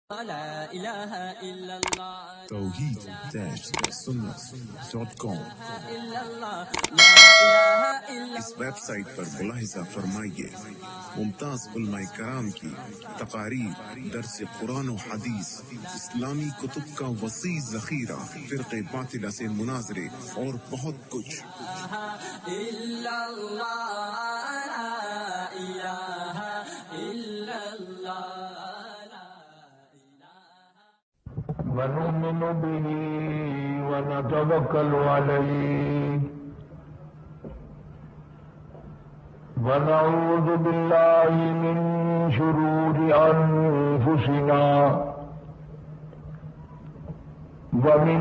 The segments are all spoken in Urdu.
لا إله إلا الله توحید-sunnah.com إلا الله لا إله إلا اس ویب سائٹ پر ملاحظہ فرمائیے ممتاز علماء کرام کی تقاریر، درس قرآن و حدیث، اسلامی کتب کا وسیع ذخیرہ، فرقے باطلہ سے مناظرے اور بہت کچھ۔ إلا الله لا إله إلا الله ونؤمن به ونتوكل عليه ونعوذ بالله من شرور أنفسنا ومن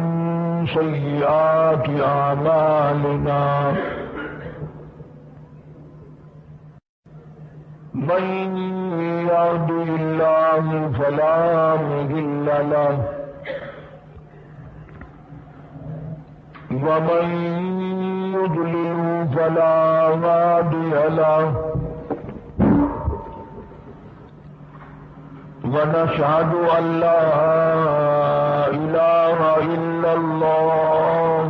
سيئات أعمالنا من يهده الله فلا مضل له ومن يضلل فلا هادي له ونشهد أن لا إله إلا الله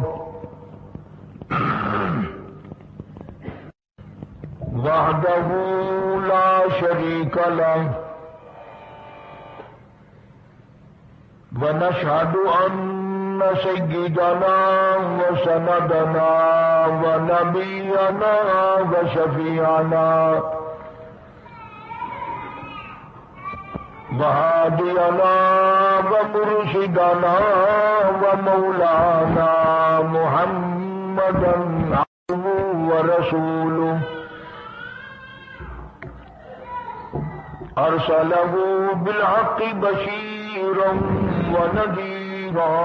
وحده لا شريك له ونشهد أن سيدنا وسندنا ونبينا وشفيعنا وهادينا ومرشدنا ومولانا محمدا عبده ورسوله أرسله بالحق بشيرا ونذيرا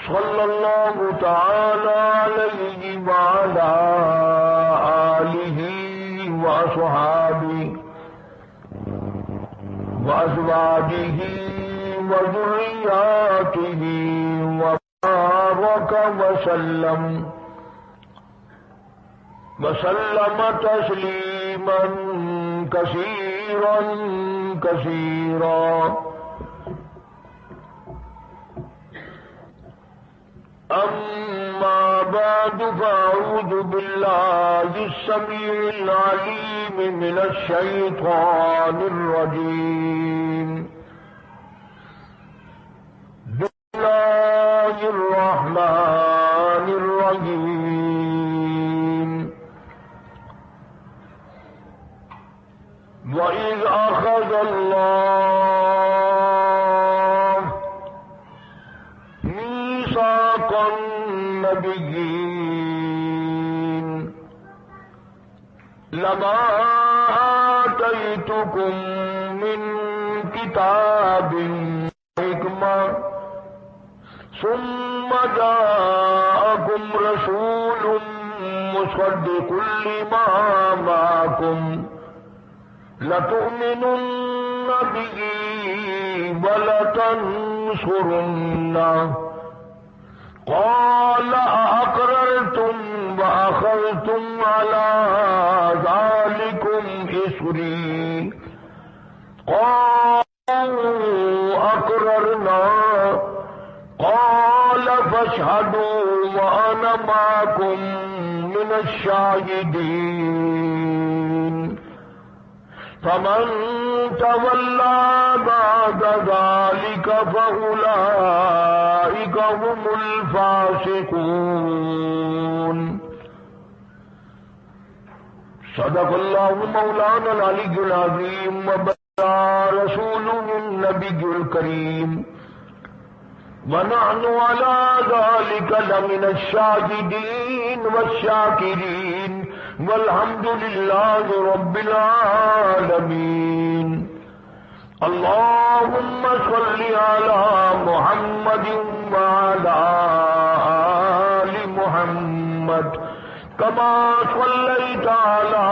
صلى الله تعالى عليه وعلى آله وأصحابه وأزواجه وذرياته وبارك وسلم تسليما كثيرا كثيرا. أما بعد فأعوذ بالله السميع العليم من الشيطان الرجيم. بسم الله الرحمن الرحيم. وإذ أخذ الله ميثاق النبيين لما آتيتكم من كتاب وحكمة ثم جاءكم رسول مصدق لما معكم لتؤمنن به ولتنصرنه قال أأقررتم وأخذتم على ذلكم إصري قالوا أقررنا قال فاشهدوا وأنا معكم من الشاهدين. فمن تولى بعد ذلك فأولئك هم الفاسقون. صدق الله مولانا العلي العظيم وبلغ رسوله النبي الكريم ونحن على ذلك لمن الشاهدين والشاكرين والحمد لله رب العالمين. اللهم صل على محمد وعلى آل محمد كما صليت على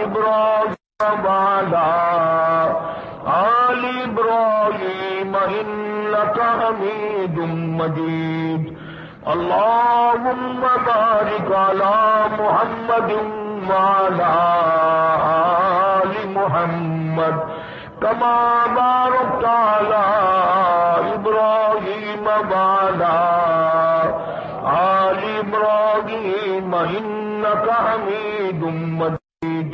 إبراهيم وعلى آل إبراهيم إنك حميد مجيد. اللهم بارك على محمد وعلى آل محمد كما باركت على إبراهيم وعلى آل إبراهيم إنك حميد مجيد.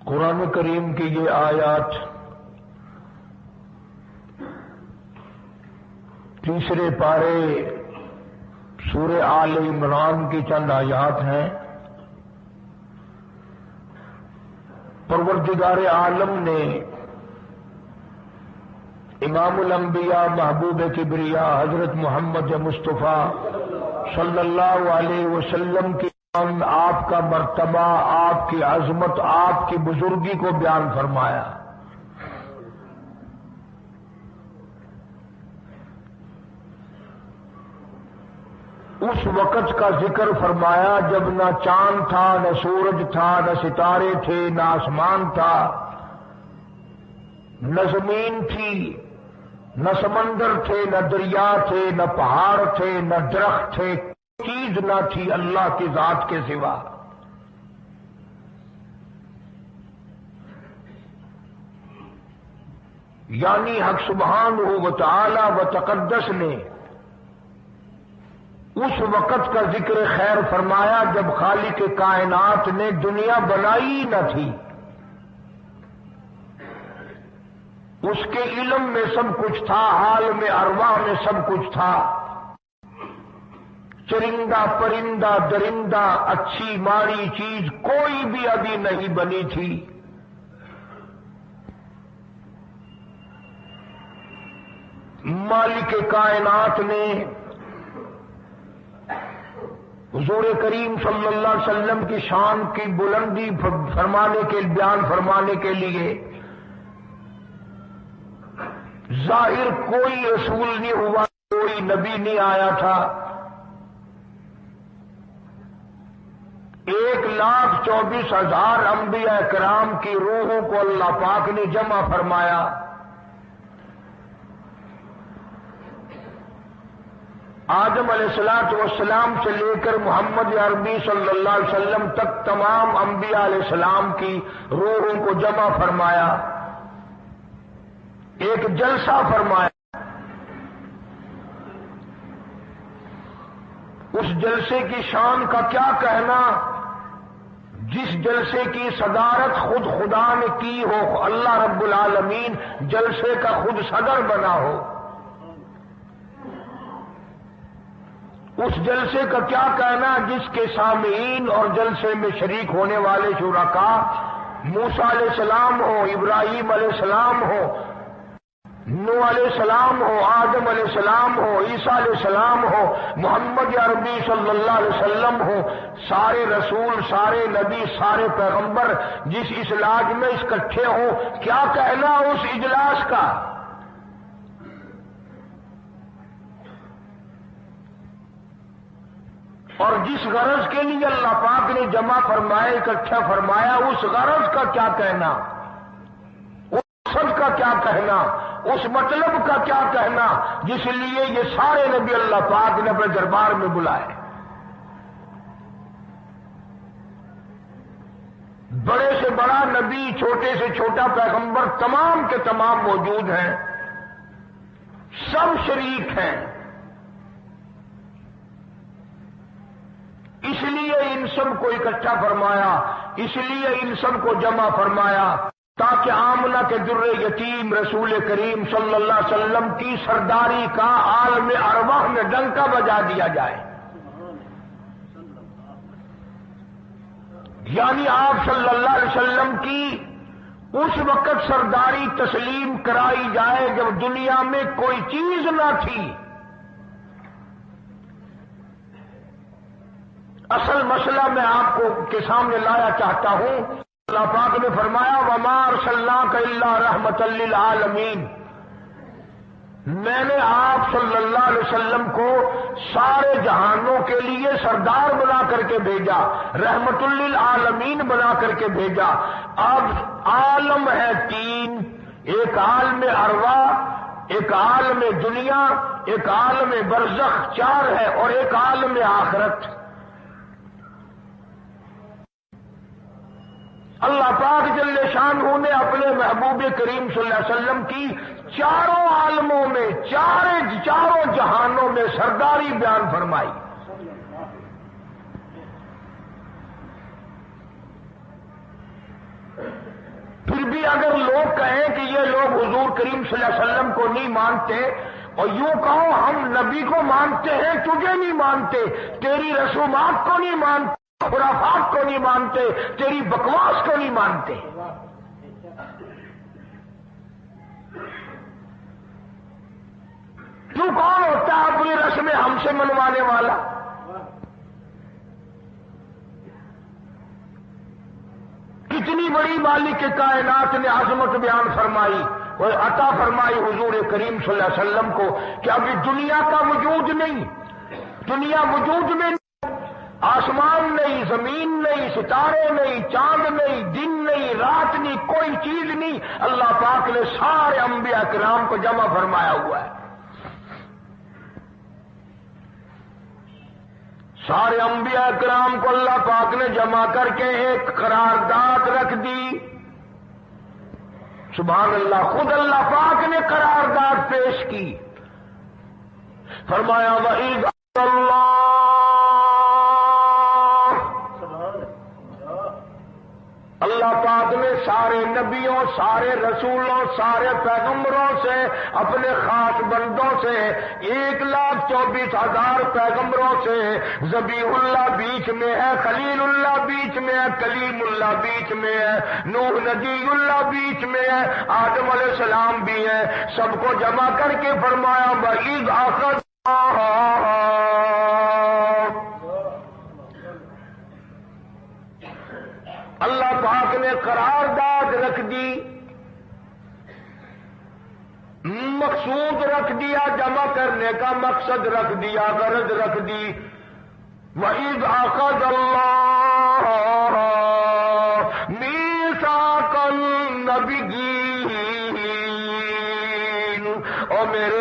قرآن کریم کی یہ آیات تیسرے پارے سورہ آل عمران کی چند آیات ہیں. پروردگار عالم نے امام الانبیاء محبوب کبریا حضرت محمد مصطفیٰ صلی اللہ علیہ وسلم کی آپ کا مرتبہ، آپ کی عظمت، آپ کی بزرگی کو بیان فرمایا. اس وقت کا ذکر فرمایا جب نہ چاند تھا، نہ سورج تھا، نہ ستارے تھے، نہ آسمان تھا، نہ زمین تھی، نہ سمندر تھے، نہ دریا تھے، نہ پہاڑ تھے، نہ درخت تھے، چیز نہ تھی اللہ کی ذات کے سوا. یعنی حق سبحانہ و تعالی و تقدس نے اس وقت کا ذکر خیر فرمایا جب خالق کائنات نے دنیا بنائی نہ تھی. اس کے علم میں سب کچھ تھا، حال میں ارواح میں سب کچھ تھا. چرندہ پرندہ درندہ اچھی ماری چیز کوئی بھی ابھی نہیں بنی تھی. مالک کائنات نے حضور کریم صلی اللہ علیہ وسلم کی شان کی بلندی بیان فرمانے کے لیے ظاہر کوئی رسول نہیں ہوا، کوئی نبی نہیں آیا تھا. 1,24,000 انبیاء کرام کی روحوں کو اللہ پاک نے جمع فرمایا. آدم علیہ السلام سے لے کر محمد عربی صلی اللہ علیہ وسلم تک تمام انبیاء علیہ السلام کی روحوں کو جمع فرمایا، ایک جلسہ فرمایا. اس جلسے کی شان کا کیا کہنا، جس جلسے کی صدارت خود خدا نے کی ہو، اللہ رب العالمین جلسے کا خود صدر بنا ہو. اس جلسے کا کیا کہنا جس کے سامعین اور جلسے میں شریک ہونے والے شرکاء موسیٰ علیہ السلام ہو، ابراہیم علیہ السلام ہو، نوح علیہ السلام ہو، آدم علیہ السلام ہو، عیسیٰ علیہ السلام ہو، محمد عربی صلی اللہ علیہ وسلم ہو، سارے رسول، سارے نبی، سارے پیغمبر جس اجلاس میں اکٹھے ہوں، کیا کہنا اس اجلاس کا. اور جس غرض کے لیے اللہ پاک نے جمع فرمایا، اکٹھا فرمایا، اس غرض کا کیا کہنا، اس مقصد کا کیا کہنا، اس مطلب کا کیا کہنا جس لیے یہ سارے نبی اللہ پاک نے اپنے دربار میں بلائے. بڑے سے بڑا نبی، چھوٹے سے چھوٹا پیغمبر، تمام کے تمام موجود ہیں، سب شریک ہیں. اس لیے ان سب کو اکٹھا فرمایا، اس لیے ان سب کو جمع فرمایا تاکہ آمنہ کے در یتیم رسول کریم صلی اللہ علیہ وسلم کی سرداری کا عالم ارواح میں ڈنکا بجا دیا جائے. یعنی آپ صلی اللہ علیہ وسلم کی اس وقت سرداری تسلیم کرائی جائے جب دنیا میں کوئی چیز نہ تھی. اصل مسئلہ میں آپ کو کے سامنے لایا چاہتا ہوں. اللہ پاک نے فرمایا وَمَا أَرْسَلْنَاكَ إِلَّا رَحْمَةً لِّلْعَالَمِينَ، میں نے آپ صلی اللہ علیہ وسلم کو سارے جہانوں کے لیے سردار بنا کر کے بھیجا، رحمت للعالمین بنا کر کے بھیجا. اب عالم ہے 3، ایک عالم ارواح، ایک عالم دنیا، ایک عالم برزخ، 4 ہے، اور ایک عالم آخرت. اللہ پاک جل شانہ نے اپنے محبوب کریم صلی اللہ علیہ وسلم کی چاروں عالموں میں چاروں جہانوں میں سرداری بیان فرمائی. پھر بھی اگر لوگ کہیں کہ یہ لوگ حضور کریم صلی اللہ علیہ وسلم کو نہیں مانتے اور یوں کہو ہم نبی کو مانتے ہیں تجھے نہیں مانتے، تیری رسومات کو نہیں مانتے، خرافات کو نہیں مانتے، تیری بکواس کو نہیں مانتے. تو کون ہوتا ہے اپنی رسمیں ہم سے منوانے والا؟ کتنی بڑی مالک کائنات نے عظمت بیان فرمائی اور عطا فرمائی حضور کریم صلی اللہ علیہ وسلم کو کہ ابھی دنیا کا وجود نہیں، دنیا وجود میں نہیں، آسمان نہیں، زمین نہیں، ستارے نہیں، چاند نہیں، دن نہیں، رات نہیں، کوئی چیز نہیں. اللہ پاک نے سارے انبیاء کرام کو جمع فرمایا ہوا ہے. سارے انبیاء کرام کو اللہ پاک نے جمع کر کے ایک قرارداد رکھ دی. سبحان اللہ، خود اللہ پاک نے قرارداد پیش کی. فرمایا وَإِذْ اللہ اللہ پاک نے سارے نبیوں، سارے رسولوں، سارے پیغمبروں سے، اپنے خاص بندوں سے، 1,24,000 پیغمبروں سے، ذبیح اللہ بیچ میں ہے، خلیل اللہ بیچ میں ہے، کلیم اللہ بیچ میں ہے، نوح نبی اللہ بیچ میں ہے، آدم علیہ السلام بھی ہے، سب کو جمع کر کے فرمایا وَإِذْ أَخَذْنَا اللہ پاک نے قرارداد رکھ دی، مقصود رکھ دیا، جمع کرنے کا مقصد رکھ دیا، غرض رکھ دی. وَإِذْ أَخَذَ اللَّهُ مِيثَاقَ النَّبِيِّينَ. او میرے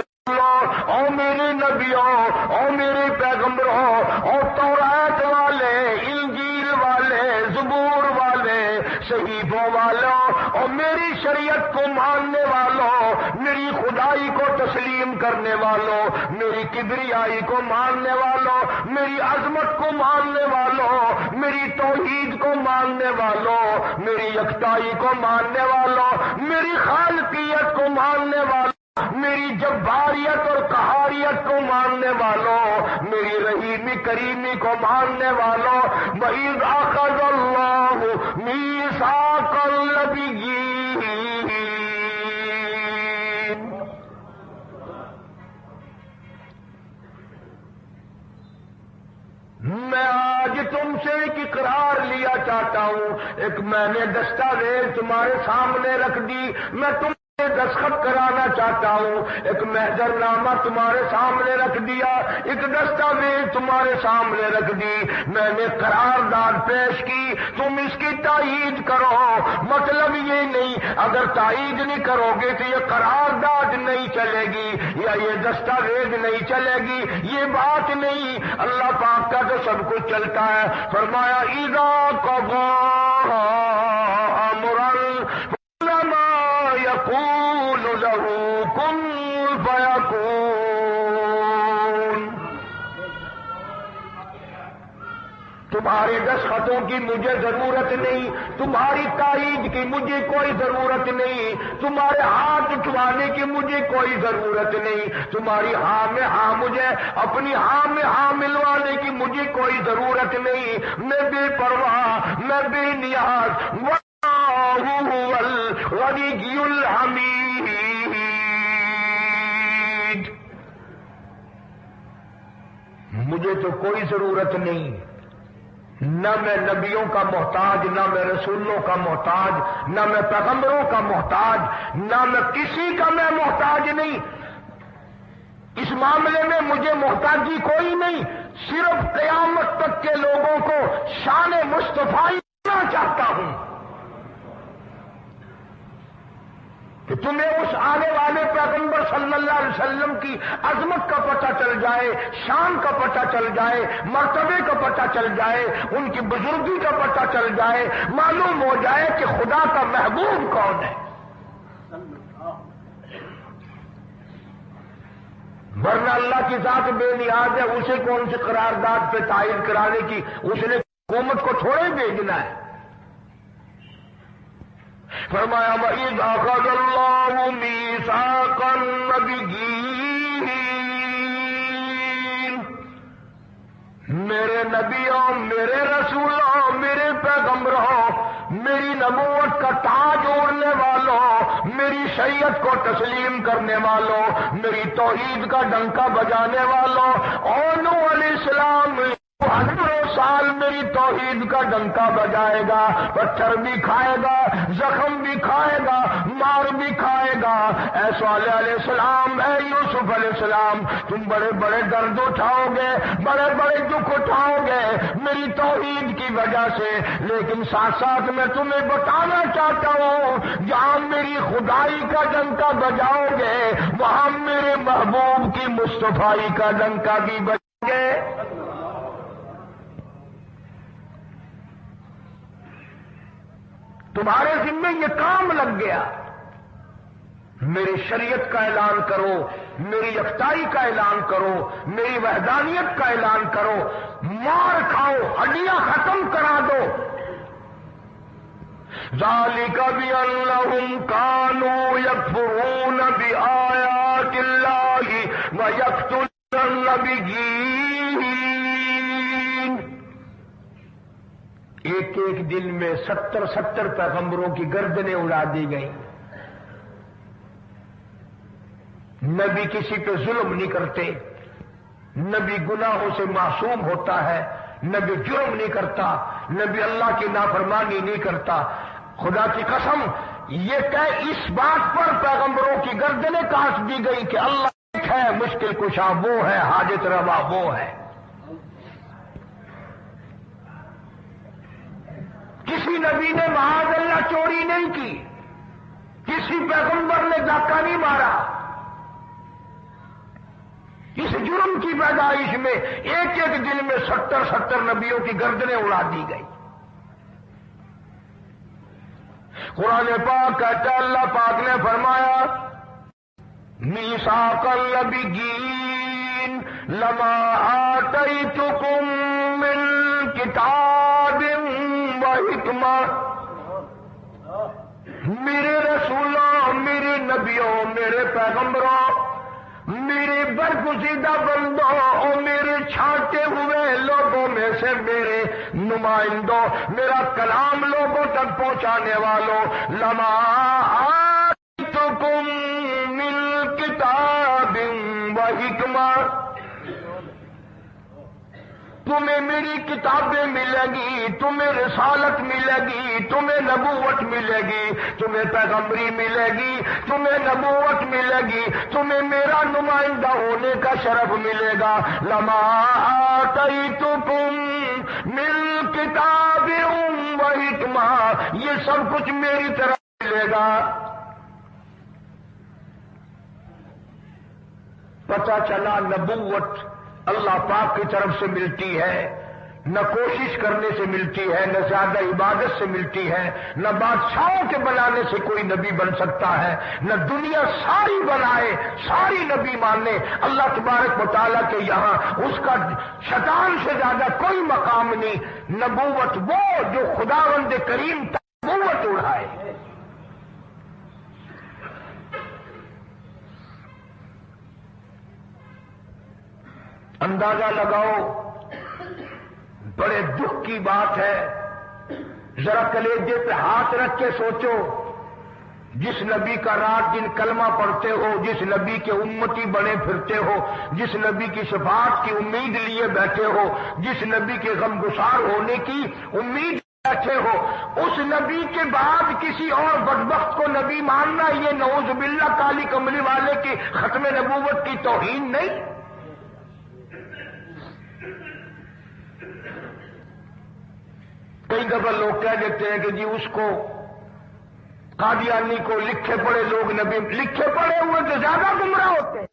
او میرے نبیوں، او میرے پیغمبروں، او تورات والے، انجیل والے، زبور والے، صحیفوں والوں، اور میری شریعت کو ماننے والوں، میری خدائی کو تسلیم کرنے والوں، میری کبریائی کو ماننے والوں، میری عظمت کو ماننے والوں، میری توحید کو ماننے والوں، میری یکتائی کو ماننے والوں، میری خالقیت کو ماننے والوں، میری جباریت اور قہاریت کو ماننے والوں، میری رحیمی کریمی کو ماننے والوں. وَإِذْ أَخَذَ اللَّهُ مِيثَاقَ النَّبِيِّينَ. میں آج تم سے ایک اقرار لیا چاہتا ہوں. ایک میں نے دستاویز تمہارے سامنے رکھ دی، میں تم دستخط کرانا چاہتا ہوں. ایک محضر نامہ تمہارے سامنے رکھ دیا، ایک دستاویز تمہارے سامنے رکھ دی، میں نے قرارداد پیش کی، تم اس کی تائید کرو. مطلب یہ نہیں اگر تائید نہیں کرو گے تو یہ قرارداد نہیں چلے گی یا یہ دستاویز نہیں چلے گی، یہ بات نہیں. اللہ پاک کا تو سب کچھ چلتا ہے. فرمایا اذا قضى امرا يقول له كن فيكون. تمہارے دستخطوں کی مجھے ضرورت نہیں، تمہاری تائید کی مجھے کوئی ضرورت نہیں، تمہارے ہاتھ اٹھوانے کی مجھے کوئی ضرورت نہیں، تمہاری ہاں میں ہاں مجھے اپنی ہاں میں ہاں ملوانے کی مجھے کوئی ضرورت نہیں. میں بے پرواہ، میں بے نیاز. هو الغنی الحمید. مجھے تو کوئی ضرورت نہیں، نہ میں نبیوں کا محتاج، نہ میں رسولوں کا محتاج، نہ میں پیغمبروں کا محتاج، نہ میں کسی کا میں محتاج نہیں. اس معاملے میں مجھے محتاجی کوئی نہیں. صرف قیامت تک کے لوگوں کو شان مصطفی دینا چاہتا ہوں. کہ تمہیں اس آنے والے پیغمبر صلی اللہ علیہ وسلم کی عظمت کا پتہ چل جائے، شان کا پتہ چل جائے، مرتبے کا پتہ چل جائے، ان کی بزرگی کا پتہ چل جائے، معلوم ہو جائے کہ خدا کا محبوب کون ہے۔ ورنہ اللہ کی ذات بے نیاز ہے، اسے کون سی قرارداد پہ تعین کرانے کی، اس نے حکومت کو تھوڑے بھیجنا ہے۔ فرمایا وَإِذْ أَخَذَ اللَّهُ مِيثَاقَ النَّبِيِّينَ، میرے نبیوں، میرے رسولوں، میرے پیغمبروں، میری نبوت کا تاج اوڑھنے والوں، میری شریعت کو تسلیم کرنے والوں، میری توحید کا ڈنکا بجانے والوں، اور نوح علیہ السلام ہزاروں سال میری توحید کا ڈنکا بجائے گا، پتھر بھی کھائے گا، زخم بھی کھائے گا، مار بھی کھائے گا۔ اے صالح علیہ السلام، اے یوسف علیہ السلام، تم بڑے بڑے درد اٹھاؤ گے، بڑے بڑے دکھ اٹھاؤ گے میری توحید کی وجہ سے، لیکن ساتھ ساتھ میں تمہیں بتانا چاہتا ہوں، جہاں میری خدائی کا ڈنکا بجاؤ گے وہاں میرے محبوب کی مصطفائی کا ڈنکا بھی بجاؤ گے۔ تمہارے ذمہ یہ کام لگ گیا، میری شریعت کا اعلان کرو، میری یکتائی کا اعلان کرو، میری وحدانیت کا اعلان کرو، مار کھاؤ، ہڈیاں ختم کرا دو۔ ذالک بأنہم کانوا یکفرون بآیات اللہ ویقتلون النبیین۔ ایک ایک دن میں 70 پیغمبروں کی گردنیں اڑا دی گئیں۔ نبی کسی پہ ظلم نہیں کرتے، نبی گناہوں سے معصوم ہوتا ہے، نبی جرم نہیں کرتا، نبی اللہ کی نافرمانی نہیں کرتا۔ خدا کی قسم یہ کہ اس بات پر پیغمبروں کی گردنیں کاٹ دی گئی کہ اللہ ایک ہے، مشکل کشا وہ ہے، حاجت روا وہ ہے۔ کسی نبی نے معاذ اللہ چوری نہیں کی، کسی پیغمبر نے ڈاکہ نہیں مارا۔ اس جرم کی پیدائش میں ایک ایک دن میں 70 نبیوں کی گردنیں اڑا دی گئی۔ قرآن پاک کہتا ہے، اللہ پاک نے فرمایا میثاق النبیین لما آتیتکم من کتاب و حکمہ، میرے رسولوں، میرے نبیوں، میرے پیغمبروں، میرے برگزیدہ بندوں اور میرے چھانٹے ہوئے لوگوں میں سے میرے نمائندوں، میرا کلام لوگوں تک پہنچانے والوں، لما آتیتکم من کتاب و حکمہ، تمہیں میری کتابیں ملیں گی، تمہیں رسالت ملے گی، تمہیں نبوت ملے گی، تمہیں پیغمبری ملے گی، تمہیں نبوت ملے گی، تمہیں میرا نمائندہ ہونے کا شرف ملے گا۔ لما آتیتکم من کتاب و حکمہ، یہ سب کچھ میری طرف ملے گا۔ پتہ چلا نبوت اللہ پاک کی طرف سے ملتی ہے، نہ کوشش کرنے سے ملتی ہے، نہ زیادہ عبادت سے ملتی ہے، نہ بادشاہوں کے بنانے سے کوئی نبی بن سکتا ہے، نہ دنیا ساری بنائے ساری نبی مانے اللہ تبارک و تعالیٰ کے یہاں اس کا شیطان سے زیادہ کوئی مقام نہیں۔ نبوت وہ جو خداوند کریم نبوت اڑائے۔ اندازہ لگاؤ، بڑے دکھ کی بات ہے، ذرا کلیجے پہ ہاتھ رکھ کے سوچو، جس نبی کا رات دن کلمہ پڑھتے ہو، جس نبی کے امتی بنے پھرتے ہو، جس نبی کی شفاعت کی امید لیے بیٹھے ہو، جس نبی کے غمگسار ہونے کی امید بیٹھے ہو، اس نبی کے بعد کسی اور بدبخت کو نبی ماننا یہ نعوذ باللہ کالی کملی والے کی ختم نبوت کی توہین نہیں؟ کئی دفعہ لوگ کہہ دیتے ہیں کہ جی اس کو قادیانی کو لکھے پڑھے لوگ نبی، لکھے پڑھے ہوئے تو زیادہ گمراہ ہوتے ہیں۔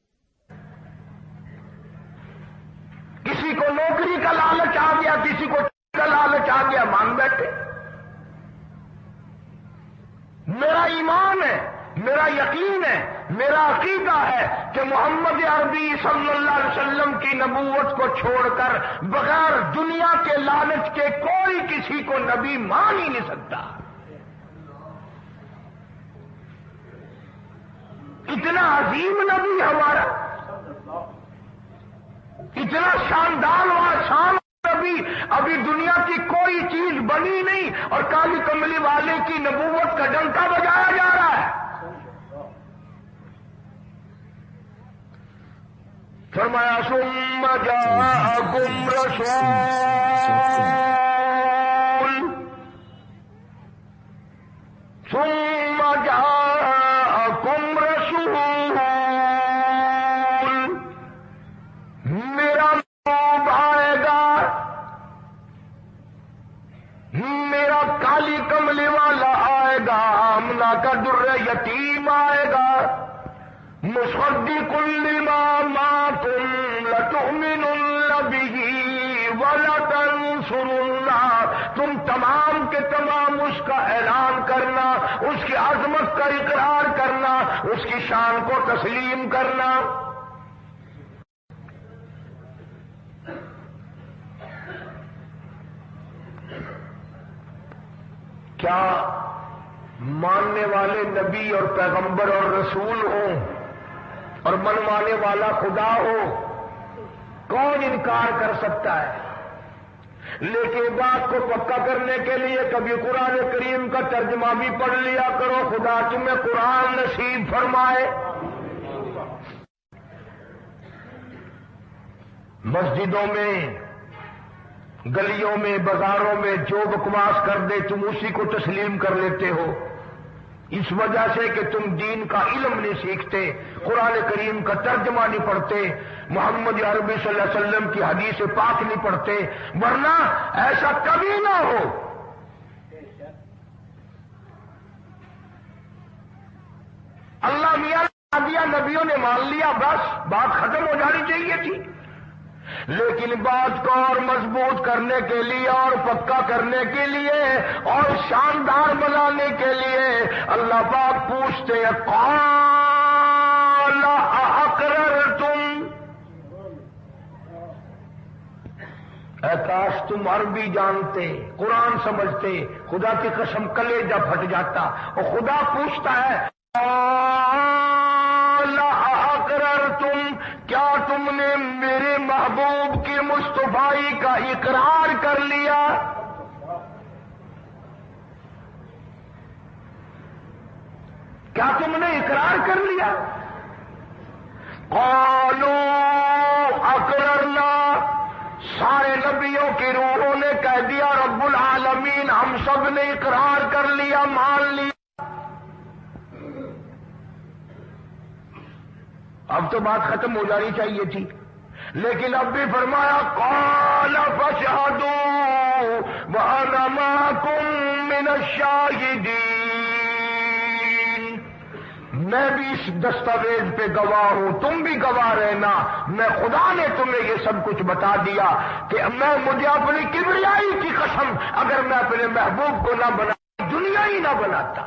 کسی کو نوکری کا لالچ آ گیا، کسی کو کا لالچ آ گیا، مان بیٹھے۔ میرا ایمان ہے، میرا یقین ہے، میرا عقیدہ ہے کہ محمد عربی صلی اللہ علیہ وسلم کی نبوت کو چھوڑ کر بغیر دنیا کے لالچ کے کوئی کسی کو نبی مان ہی نہیں سکتا۔ اتنا عظیم نبی ہمارا، اتنا شاندار و شان نبی، ابھی دنیا کی کوئی چیز بنی نہیں اور کالی کملی والے کی نبوت کا ڈنکا بجایا جا رہا ہے۔ فرمایا ثم جاءکم رسول، ثم جاءکم رسول، میرا محبوب آئے گا، میرا کالی کملی والا آئے گا، آمنہ کا در یتیم آئے گا، مصدق لما معکم لتؤمنن به ولتنصرنہ، تم تمام کے تمام اس کا اعلان کرنا، اس کی عظمت کا اقرار کرنا، اس کی شان کو تسلیم کرنا۔ کیا ماننے والے نبی اور پیغمبر اور رسول ہوں اور منوانے والا خدا ہو، کون انکار کر سکتا ہے؟ لیکن بات کو پکا کرنے کے لیے کبھی قرآن کریم کا ترجمہ بھی پڑھ لیا کرو، خدا تمہیں قرآن نصیب فرمائے۔ مسجدوں میں، گلیوں میں، بازاروں میں جو بکواس کر دے تم اسی کو تسلیم کر لیتے ہو، اس وجہ سے کہ تم دین کا علم نہیں سیکھتے، قرآن کریم کا ترجمہ نہیں پڑھتے، محمد عربی صلی اللہ علیہ وسلم کی حدیث پاک نہیں پڑھتے، ورنہ ایسا کبھی نہ ہو۔ اللہ میاں دیا، نبیوں نے مان لیا، بس بات ختم ہو جانی چاہیے تھی۔ لیکن بات کو اور مضبوط کرنے کے لیے اور پکا کرنے کے لیے اور شاندار بنانے کے لیے اللہ پاک پوچھتے ہیں قال اقررتم، اے کاش تم عربی جانتے، قرآن سمجھتے، خدا کی قسم کلیجہ پھٹ جاتا۔ اور خدا پوچھتا ہے قال اقررتم، کیا تم نے میرے محبوب کی مصطفائی کا اقرار کر لیا؟ کیا تم نے اقرار کر لیا؟ قالوا اقررنا، سارے نبیوں کی روحوں نے کہہ دیا رب العالمین ہم سب نے اقرار کر لیا، مان لیا۔ اب تو بات ختم ہو جانی چاہیے تھی، لیکن اب بھی فرمایا قال فاشهدوا وانا معكم من الشاهدين، میں بھی اس دستاویز پہ گواہ ہوں، تم بھی گواہ رہنا، میں خدا نے تمہیں یہ سب کچھ بتا دیا کہ مجھے اپنی کبریائی کی قسم اگر میں اپنے محبوب کو نہ بنا دنیا ہی نہ بناتا،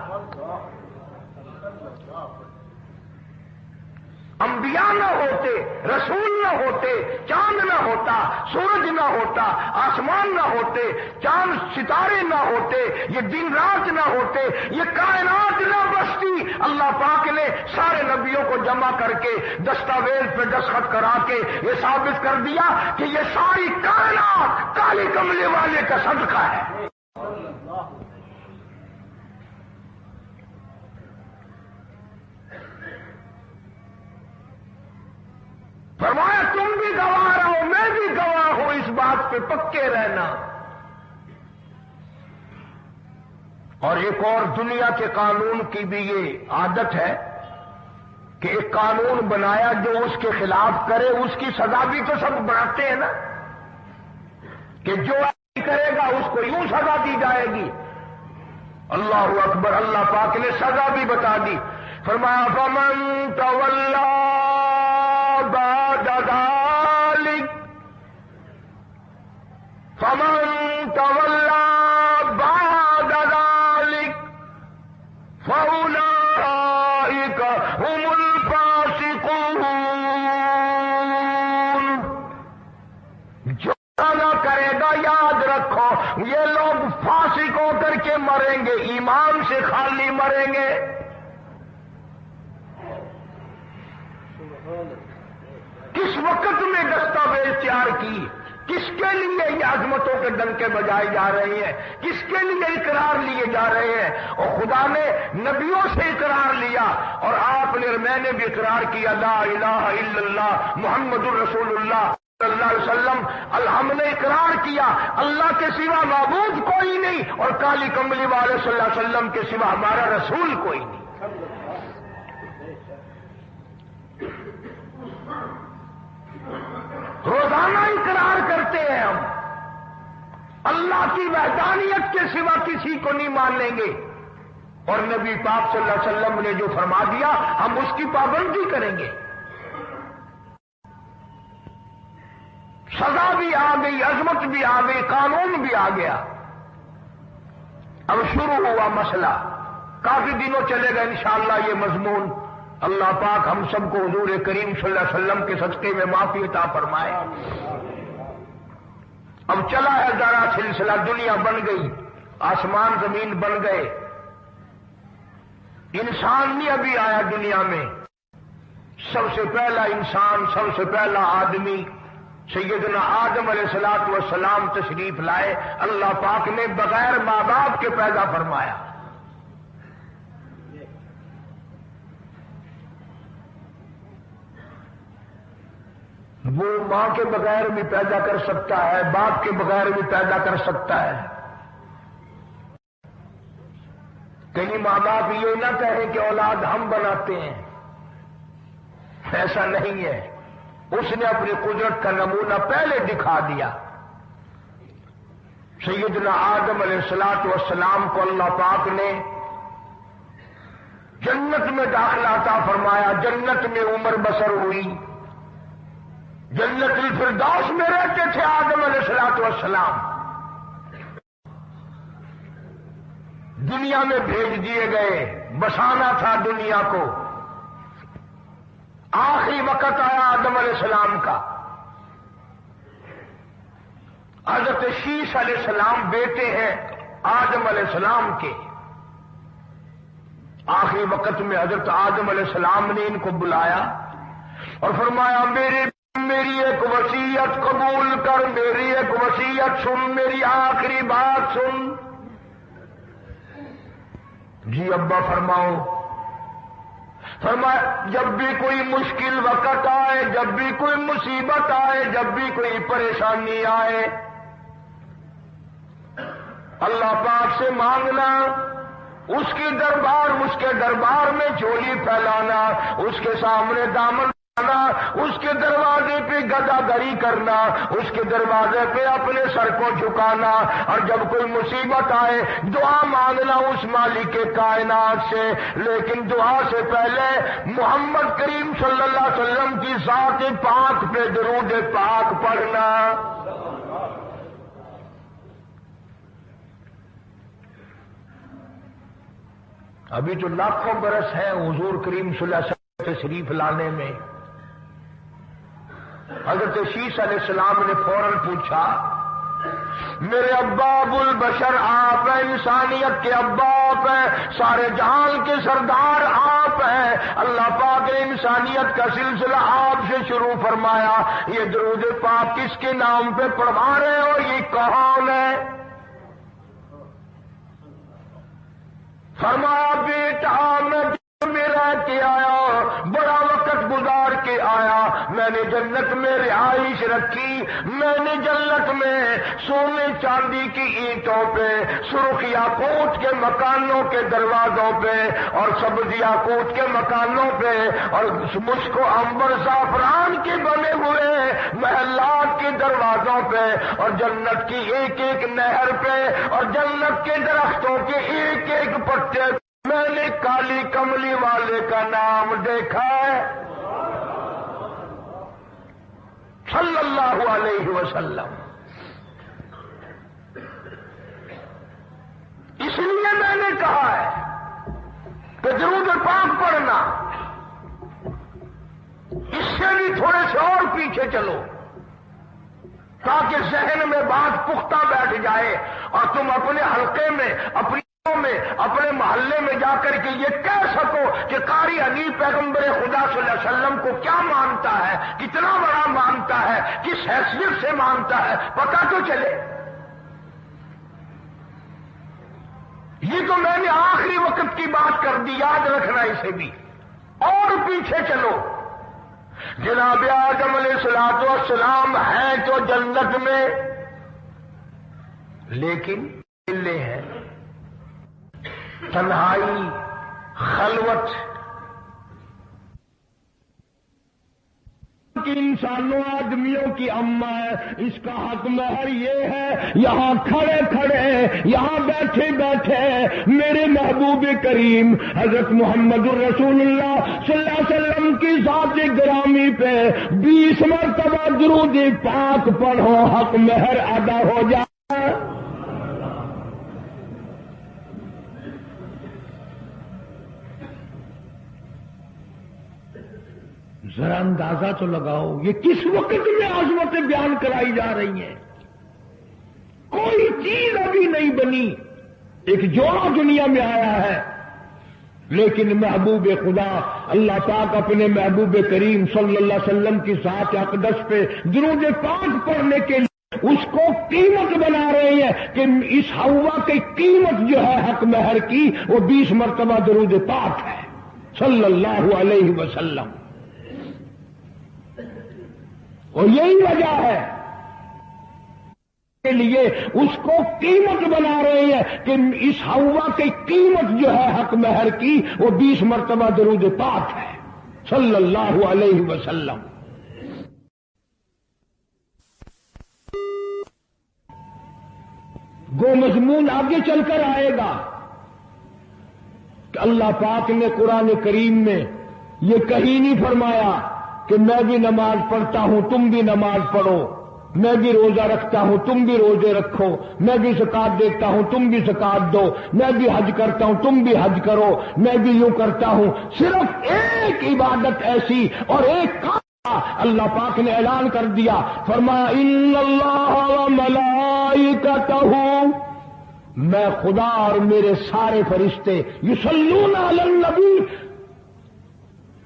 انبیاء نہ ہوتے، رسول نہ ہوتے، چاند نہ ہوتا، سورج نہ ہوتا، آسمان نہ ہوتے، چاند ستارے نہ ہوتے، یہ دن رات نہ ہوتے، یہ کائنات نہ بستی، اللہ پاک نے سارے نبیوں کو جمع کر کے دستاویز پہ دستخط کرا کے یہ ثابت کر دیا کہ یہ ساری کائنات کالے کملے والے کا صدقہ ہے۔ فرمایا تم بھی گواہ رہو، میں بھی گواہ ہوں، اس بات پہ پکے رہنا۔ اور ایک اور دنیا کے قانون کی بھی یہ عادت ہے کہ ایک قانون بنایا جو اس کے خلاف کرے اس کی سزا بھی تو سب بناتے ہیں نا، کہ جو کرے گا اس کو یوں سزا دی جائے گی، اللہ اکبر، اللہ پاک نے سزا بھی بتا دی، فرمایا فمن تولا بعد ذلک، فمن تولا بعد ذلک فاولئک هم الفاسقون۔ جو نہ کرے گا یاد رکھو یہ لوگ فاسق ہو کر کے مریں گے، ایمان سے خالی مریں گے۔ کس وقت میں دستاویز تیار کی، کس کے لیے یہ عظمتوں کے ڈنکے بجائے جا رہے ہیں، کس کے لیے اقرار لیے جا رہے ہیں؟ اور خدا نے نبیوں سے اقرار لیا، اور آپ نے میں نے بھی اقرار کیا، لا الہ الا اللہ محمد الرسول اللہ صلی اللہ علیہ وسلم۔ ہم نے اقرار کیا اللہ کے سوا معبود کوئی نہیں، اور کالی کملی والے صلی اللہ علیہ وسلم کے سوا ہمارا رسول کوئی نہیں۔ روزانہ اقرار کرتے ہیں ہم، اللہ کی وحدانیت کے سوا کسی کو نہیں مان لیں گے، اور نبی پاک صلی اللہ علیہ وسلم نے جو فرما دیا ہم اس کی پابندی کریں گے۔ سزا بھی آ گئی، عظمت بھی آ گئی، قانون بھی آ گیا۔ اب شروع ہوا مسئلہ، کافی دنوں چلے گا انشاءاللہ یہ مضمون۔ اللہ پاک ہم سب کو حضور کریم صلی اللہ علیہ وسلم کے صدقے میں معافی عطا فرمائے۔ اب چلا ہے ذرا سلسلہ، دنیا بن گئی، آسمان زمین بن گئے، انسان نہیں ابھی آیا دنیا میں۔ سب سے پہلا انسان، سب سے پہلا آدمی سیدنا آدم علیہ الصلوۃ والسلام تشریف لائے، اللہ پاک نے بغیر ماں باپ کے پیدا فرمایا۔ وہ ماں کے بغیر بھی پیدا کر سکتا ہے، باپ کے بغیر بھی پیدا کر سکتا ہے۔ کہیں ماں باپ یہ نہ کہیں کہ اولاد ہم بناتے ہیں، ایسا نہیں ہے۔ اس نے اپنی قدرت کا نمونہ پہلے دکھا دیا۔ سیدنا آدم علیہ الصلوۃ والسلام کو اللہ پاک نے جنت میں داخلہ عطا فرمایا، جنت میں عمر بسر ہوئی، جنت الفردوس میں رہتے تھے آدم علیہ الصلوۃ والسلام۔ دنیا میں بھیج دیے گئے، بسانا تھا دنیا کو۔ آخری وقت آیا آدم علیہ السلام کا۔ حضرت شیش علیہ السلام بیٹے ہیں آدم علیہ السلام کے۔ آخری وقت میں حضرت آدم علیہ السلام نے ان کو بلایا اور فرمایا میری ایک وصیت قبول کر، میری ایک وصیت سن، میری آخری بات سن۔ جی ابا فرماؤ۔ فرمایا جب بھی کوئی مشکل وقت آئے، جب بھی کوئی مصیبت آئے، جب بھی کوئی پریشانی آئے، اللہ پاک سے مانگنا، اس کے دربار میں جھولی پھیلانا، اس کے سامنے دامن اٹھانا، اس کے دروازے پہ گداگری کرنا، اس کے دروازے پہ اپنے سر کو جھکانا، اور جب کوئی مصیبت آئے دعا مانگنا اس مالک کائنات سے، لیکن دعا سے پہلے محمد کریم صلی اللہ علیہ وسلم کی ذات پاک پہ درود پاک پڑھنا۔ ابھی تو لاکھوں برس ہیں حضور کریم صلی اللہ علیہ وسلم تشریف لانے میں۔ حضرت شیش علیہ السلام نے فوراً پوچھا میرے ابا ابو البشر آپ ہیں، انسانیت کے ابا آپ ہیں، سارے جہان کے سردار آپ ہیں، اللہ پاک نے انسانیت کا سلسلہ آپ سے شروع فرمایا، یہ درود پاک کس کے نام پہ پڑھوا رہے ہو، یہ کون ہے؟ فرمایا بیٹا میں رہ کے آیا، بڑا وقت گزار کے آیا، میں میں نے جنت میں رہائش رکھی، میں نے جنت میں سونے چاندی کی اینٹوں پہ، سرخ یاقوت کے مکانوں کے دروازوں پہ اور سبز یاقوت کے مکانوں پہ اور مشک و عنبر زعفران کے بنے ہوئے محلات کے دروازوں پہ اور جنت کی ایک ایک نہر پہ اور جنت کے درختوں کے ایک ایک پتے میں نے کالی کملی والے کا نام دیکھا ہے صلی اللہ علیہ وسلم۔ اس لیے میں نے کہا ہے کہ درود پاک پڑھنا، اس سے بھی تھوڑے سے اور پیچھے چلو تاکہ ذہن میں بات پختہ بیٹھ جائے اور تم اپنے حلقے میں، اپنی اپنے محلے میں جا کر کے یہ کہہ سکو کہ قاری حنیف پیغمبر خدا صلی اللہ علیہ وسلم کو کیا مانتا ہے، کتنا بڑا مانتا ہے، کس حیثیت سے مانتا ہے، پتہ تو چلے۔ یہ تو میں نے آخری وقت کی بات کر دی، یاد رکھنا اسے بھی۔ اور پیچھے چلو، جناب آدم علیہ الصلوۃ والسلام ہیں تو جنت میں، لیکن ملے ہیں، تنہائی، خلوت کی انسانوں آدمیوں کی اماں ہے، اس کا حق مہر یہ ہے، یہاں کھڑے کھڑے، یہاں بیٹھے بیٹھے میرے محبوب کریم حضرت محمد الرسول اللہ صلی اللہ علیہ وسلم کی ذات گرامی پہ 20 مرتبہ درود پاک پڑھو، حق مہر ادا ہو جائے۔ ذرا اندازہ تو لگاؤ یہ کس وقت میں عظمتیں بیان کرائی جا رہی ہیں۔ کوئی چیز ابھی نہیں بنی، ایک جوڑا دنیا میں آیا ہے، لیکن محبوب خدا اللہ پاک اپنے محبوب کریم صلی اللہ علیہ وسلم کی ذات اقدس پہ درود پاک پڑھنے کے لیے اس کو قیمت بنا رہے ہیں کہ اس ہوا کی قیمت جو ہے حق مہر کی وہ 20 مرتبہ درود پاک ہے صلی اللہ علیہ وسلم۔ اور یہی وجہ ہے کے لیے اس کو قیمت بنا رہے ہیں کہ اس ہوا کی قیمت جو ہے حق مہر کی وہ 20 مرتبہ درود پاک ہے صلی اللہ علیہ وسلم۔ وہ مضمون آگے چل کر آئے گا کہ اللہ پاک نے قرآن کریم میں یہ کہیں نہیں فرمایا کہ میں بھی نماز پڑھتا ہوں تم بھی نماز پڑھو، میں بھی روزہ رکھتا ہوں تم بھی روزے رکھو، میں بھی زکات دیتا ہوں تم بھی زکات دو، میں بھی حج کرتا ہوں تم بھی حج کرو، میں بھی یوں کرتا ہوں۔ صرف ایک عبادت ایسی اور ایک کام اللہ پاک نے اعلان کر دیا، فرمایا ان اللہ وملائکتہ، میں خدا اور میرے سارے فرشتے یصلون علی النبی،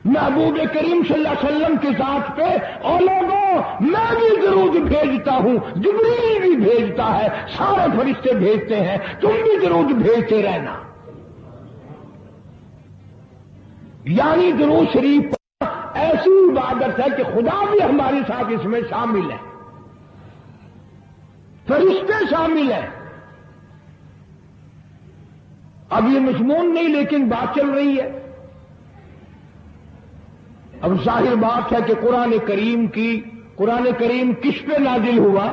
محبوب کریم صلی اللہ علیہ وسلم کی ذات پہ، اور لوگوں میں بھی درود بھیجتا ہوں، جبریل بھی بھیجتا ہے، سارے فرشتے بھیجتے ہیں، تم بھی درود بھیجتے رہنا۔ یعنی درود شریف ایسی عبادت ہے کہ خدا بھی ہمارے ساتھ اس میں شامل ہے، فرشتے شامل ہیں۔ اب یہ مضمون نہیں لیکن بات چل رہی ہے۔ اب ظاہر بات ہے کہ قرآن کریم کس پہ نازل ہوا؟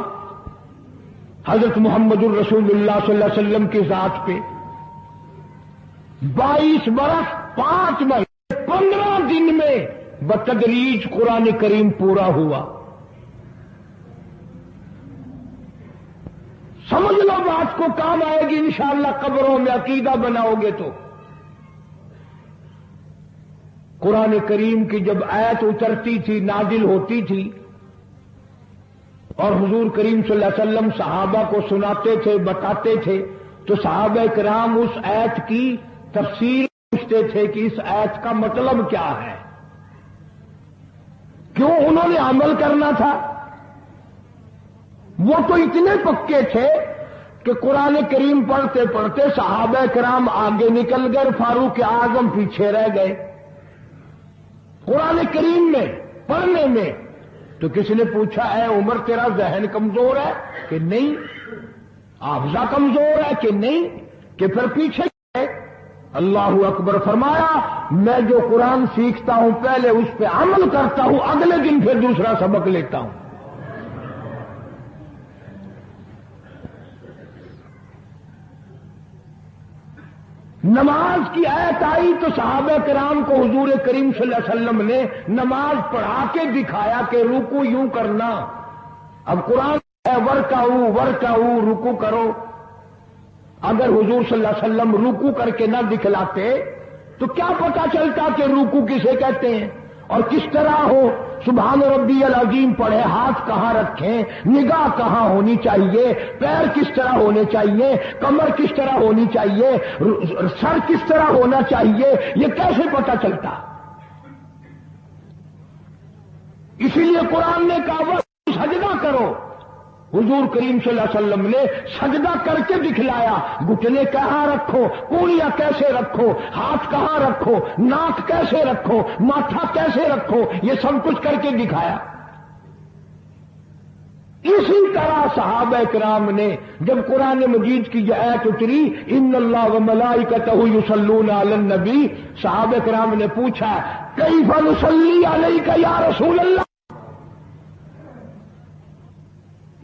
حضرت محمد الرسول اللہ صلی اللہ علیہ وسلم کی ذات پہ۔ 22 برس 5 مہینے 15 دن میں بتدریج قرآن کریم پورا ہوا۔ سمجھ لو بات کو، کام آئے گی انشاءاللہ قبروں میں عقیدہ بناؤ گے تو۔ قرآن کریم کی جب آیت اترتی تھی، نازل ہوتی تھی، اور حضور کریم صلی اللہ علیہ وسلم صحابہ کو سناتے تھے، بتاتے تھے، تو صحابہ کرام اس آیت کی تفسیر پوچھتے تھے کہ اس آیت کا مطلب کیا ہے، کیوں انہوں نے عمل کرنا تھا۔ وہ تو اتنے پکے تھے کہ قرآن کریم پڑھتے پڑھتے صحابہ کرام آگے نکل گئے، فاروق اعظم پیچھے رہ گئے۔ قرآن کریم میں پڑھنے میں تو کسی نے پوچھا اے عمر تیرا ذہن کمزور ہے کہ نہیں، حافظہ کمزور ہے کہ نہیں، کہ پھر پیچھے گئے؟ اللہ اکبر فرمایا میں جو قرآن سیکھتا ہوں پہلے اس پہ عمل کرتا ہوں، اگلے دن پھر دوسرا سبق لیتا ہوں۔ نماز کی آیت آئی تو صحابہ کرام کو حضور کریم صلی اللہ علیہ وسلم نے نماز پڑھا کے دکھایا کہ رکوع یوں کرنا۔ اب قرآن ہے ورکعوا رکوع کرو، اگر حضور صلی اللہ علیہ وسلم رکوع کر کے نہ دکھلاتے تو کیا پتا چلتا کہ رکوع کسے کہتے ہیں اور کس طرح ہو؟ سبحان ربی العظیم پڑھے، ہاتھ کہاں رکھیں، نگاہ کہاں ہونی چاہیے، پیر کس طرح ہونے چاہیے، کمر کس طرح ہونی چاہیے، سر کس طرح ہونا چاہیے، یہ کیسے پتا چلتا؟ اسی لیے قرآن نے کہا وہ سجدہ کرو۔ حضور کریم صلی اللہ علیہ وسلم نے سجدہ کر کے دکھلایا، گھٹنے کہاں رکھو، کونیاں کیسے رکھو، ہاتھ کہاں رکھو، ناک کیسے رکھو، ماتھا کیسے رکھو، یہ سب کچھ کر کے دکھایا۔ اسی طرح صحابہ کرام نے جب قرآن مجید کی یہ آیت اتری ان اللہ وملائکتہ یصلون علی النبی، صحابہ کرام نے پوچھا کیف نصلی علیک یا رسول اللہ؟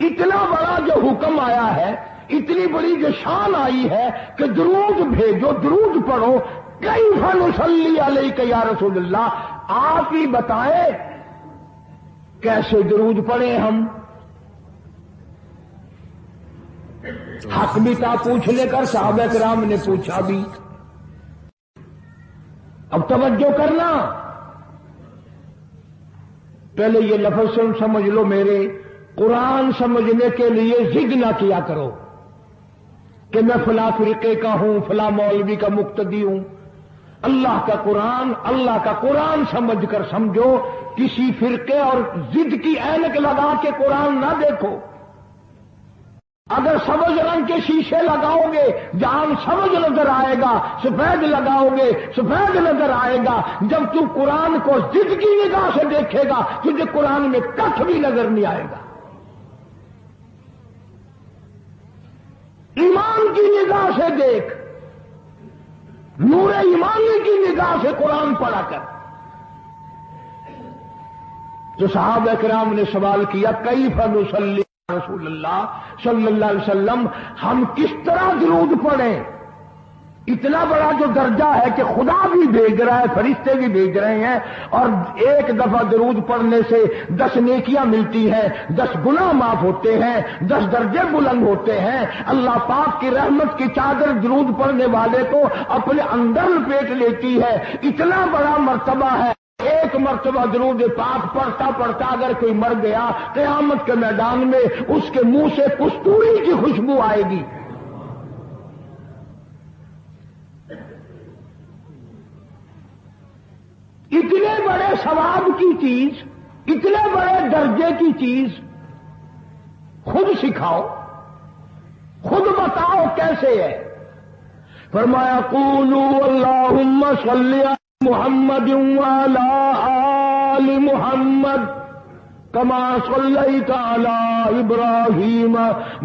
اتنا بڑا جو حکم آیا ہے، اتنی بڑی جو شان آئی ہے کہ درود بھیجو، درود پڑھو، کیف نصلی علیک یا رسول اللہ، آپ ہی بتائیں کیسے درود پڑھیں ہم؟ حق بھی تھا پوچھنے کر، صحابہ کرام نے پوچھا بھی۔ اب توجہ کرنا، پہلے یہ لفظ سمجھ لو میرے، قرآن سمجھنے کے لیے ضد نہ کیا کرو کہ میں فلاں فرقے کا ہوں، فلاں مولوی کا مقتدی ہوں۔ اللہ کا قرآن سمجھ کر سمجھو، کسی فرقے اور ضد کی اینک لگا کے قرآن نہ دیکھو۔ اگر سبز رنگ کے شیشے لگاؤ گے جہاں سبز نظر آئے گا، سفید لگاؤ گے سفید نظر آئے گا۔ جب تو قرآن کو ضد کی نگاہ سے دیکھے گا تجھے قرآن میں کچھ بھی نظر نہیں آئے گا۔ ایمان کی نگاہ سے دیکھ، نور ایمانی کی نگاہ سے قرآن پڑھا کر۔ تو صحابہ کرام نے سوال کیا کیف نصلی رسول اللہ صلی اللہ علیہ وسلم، ہم کس طرح درود پڑھیں؟ اتنا بڑا جو درجہ ہے کہ خدا بھی بھیج رہا ہے، فرشتے بھی بھیج رہے ہیں، اور ایک دفعہ درود پڑھنے سے 10 نیکیاں ملتی ہیں، 10 گناہ معاف ہوتے ہیں، 10 درجے بلند ہوتے ہیں۔ اللہ پاک کی رحمت کی چادر درود پڑھنے والے کو اپنے اندر لپیٹ لیتی ہے۔ اتنا بڑا مرتبہ ہے، ایک مرتبہ درود پاک پڑھتا پڑھتا اگر کوئی مر گیا، قیامت کے میدان میں اس کے منہ سے کستوری کی خوشبو آئے گی۔ اتنے بڑے ثواب کی چیز، اتنے بڑے درجے کی چیز خود سکھاؤ، خود بتاؤ کیسے ہے۔ فرمایا قولوا اللہم صلی علی محمد وعلی آل محمد کما صلیت علی ابراہیم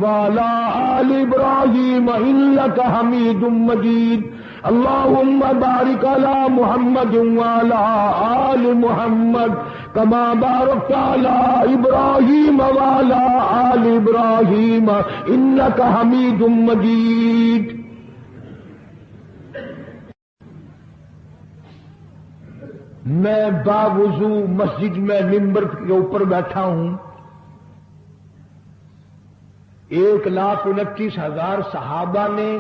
وعلی آل ابراہیم انک حمید مجید اللہم بارک علی محمد وعلی آل محمد کما بارکت علی ابراہیم وعلی آل ابراہیم انک حمید مجید۔ میں باوضو مسجد میں ممبر کے اوپر بیٹھا ہوں، 1,29,000 صحابہ نے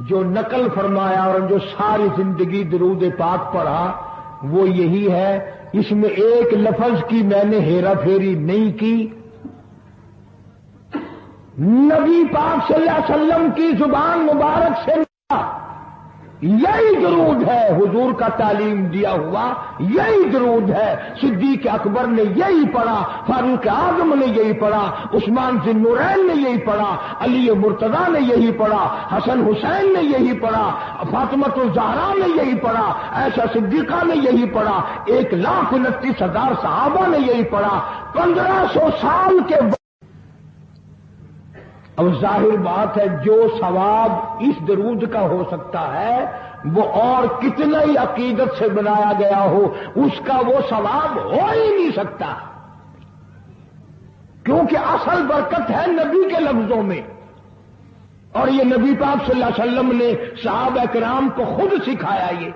جو نقل فرمایا اور جو ساری زندگی درود پاک پڑھا وہ یہی ہے، اس میں ایک لفظ کی میں نے ہیرا پھیری نہیں کی۔ نبی پاک صلی اللہ علیہ وسلم کی زبان مبارک سے یہی درود ہے حضور کا تعلیم دیا ہوا، یہی درود ہے صدیق اکبر نے یہی پڑھا، فاروق اعظم نے یہی پڑھا، عثمان ذی النورین نے یہی پڑھا، علی مرتضیٰ نے یہی پڑھا، حسن حسین نے یہی پڑھا، فاطمہ الزہرا نے یہی پڑھا، عائشہ صدیقہ نے یہی پڑھا، 1,29,000 صحابہ نے یہی پڑھا 1500 سال کے بعد۔ اب ظاہر بات ہے جو ثواب اس درود کا ہو سکتا ہے وہ اور کتنا ہی عقیدت سے بنایا گیا ہو اس کا وہ ثواب ہو ہی نہیں سکتا، کیونکہ اصل برکت ہے نبی کے لفظوں میں، اور یہ نبی پاک صلی اللہ علیہ وسلم نے صحابہ کرام کو خود سکھایا۔ یہ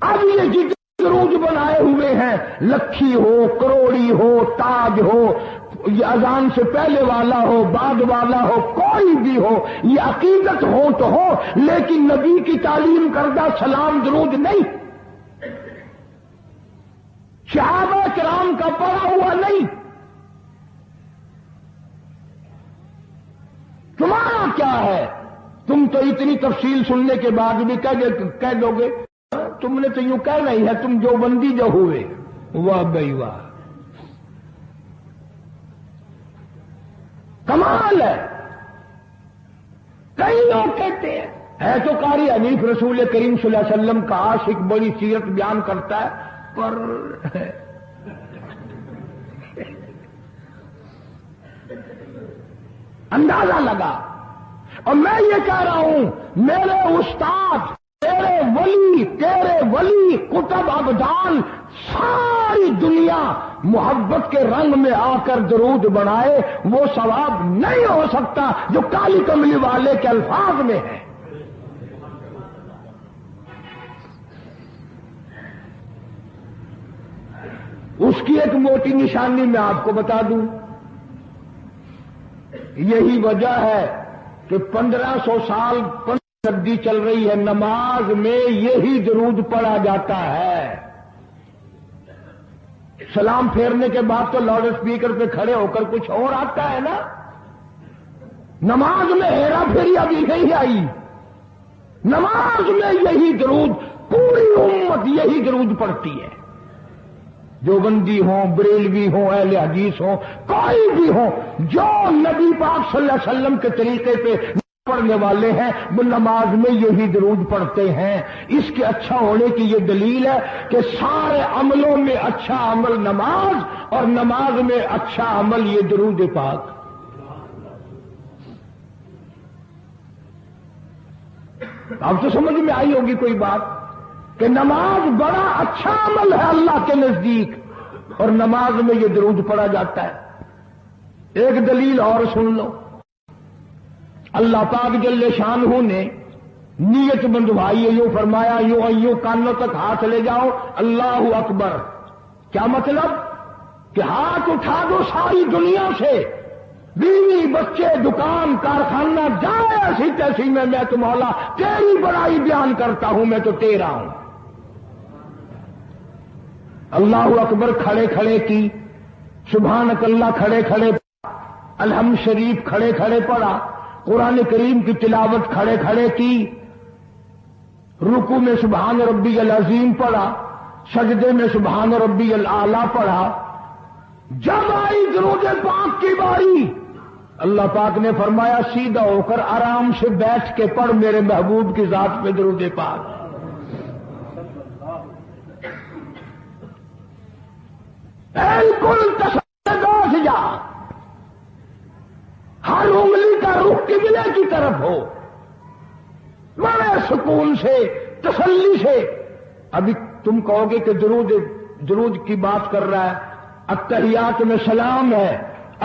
اب یہ جتنے درود بنائے ہوئے ہیں، لکھی ہو، کروڑی ہو، تاج ہو، یہ اذان سے پہلے والا ہو، بعد والا ہو، کوئی بھی ہو، یہ عقیدت ہو تو ہو، لیکن نبی کی تعلیم کردہ سلام درود نہیں، صحابہ کرام کا پڑھا ہوا نہیں۔ تمہارا کیا ہے؟ تم تو اتنی تفصیل سننے کے بعد بھی کہہ دو گے، تم نے تو یوں کہنا ہی ہے، تم جو بندی جو ہوئے، واہ بھائی واہ، کمال ہے۔ کئی لوگ کہتے ہیں ہے تو قاری حنیف رسول کریم صلی اللہ علیہ وسلم کا عاشق، بڑی سیرت بیان کرتا ہے، پر اندازہ لگا۔ اور میں یہ کہہ رہا ہوں، میرے استاد، تیرے ولی کتب ابدان ساری دنیا محبت کے رنگ میں آ کر درود بنائے، وہ ثواب نہیں ہو سکتا جو کالی کملی والے کے الفاظ میں ہے۔ اس کی ایک موٹی نشانی میں آپ کو بتا دوں، یہی وجہ ہے کہ 1500 سال صدی چل رہی ہے، نماز میں یہی درود پڑھا جاتا ہے۔ سلام پھیرنے کے بعد تو لاؤڈ اسپیکر پہ کھڑے ہو کر کچھ اور آتا ہے نا، نماز میں ہیرا پھیری ابھی نہیں آئی، نماز میں یہی درود، پوری امت یہی درود پڑھتی ہے، جو بندی ہوں، بریلوی ہوں، اہل حدیث ہوں، کوئی بھی ہو، جو نبی پاک صلی اللہ علیہ وسلم کے طریقے پہ پڑھنے والے ہیں وہ نماز میں یہی درود پڑھتے ہیں۔ اس کے اچھا ہونے کی یہ دلیل ہے کہ سارے عملوں میں اچھا عمل نماز، اور نماز میں اچھا عمل یہ درود پاک۔ اب تو سمجھ میں آئی ہوگی کوئی بات کہ نماز بڑا اچھا عمل ہے اللہ کے نزدیک، اور نماز میں یہ درود پڑھا جاتا ہے۔ ایک دلیل اور سن لو، اللہ پاک جل شانہ نے نیت بندھوائی ہے، یوں فرمایا، یوں کانوں تک ہاتھ لے جاؤ، اللہ اکبر۔ کیا مطلب؟ کہ ہاتھ اٹھا دو ساری دنیا سے، بیوی بچے دکان کارخانہ جائے ایسی تیسی میں تو مولا تیری بڑائی بیان کرتا ہوں، میں تو تیرا ہوں۔ اللہ اکبر کھڑے کھڑے کی، سبحانک اللہ کھڑے کھڑے، الحمد شریف کھڑے کھڑے پڑھا، قرآن کریم کی تلاوت کھڑے کھڑے کی، رکوع میں سبحان ربی العظیم پڑھا، سجدے میں سبحان ربی الاعلیٰ پڑھا۔ جب آئی درود پاک کی باری، اللہ پاک نے فرمایا سیدھا ہو کر آرام سے بیٹھ کے پڑھ میرے محبوب کی ذات پہ درود پاک۔ بالکل تصدیق سے جا، ہر انگلی کا رخ قبلے کی طرف ہو، بڑے سکون سے، تسلی سے۔ ابھی تم کہو گے کہ درود کی بات کر رہا ہے، التحیات میں سلام ہے،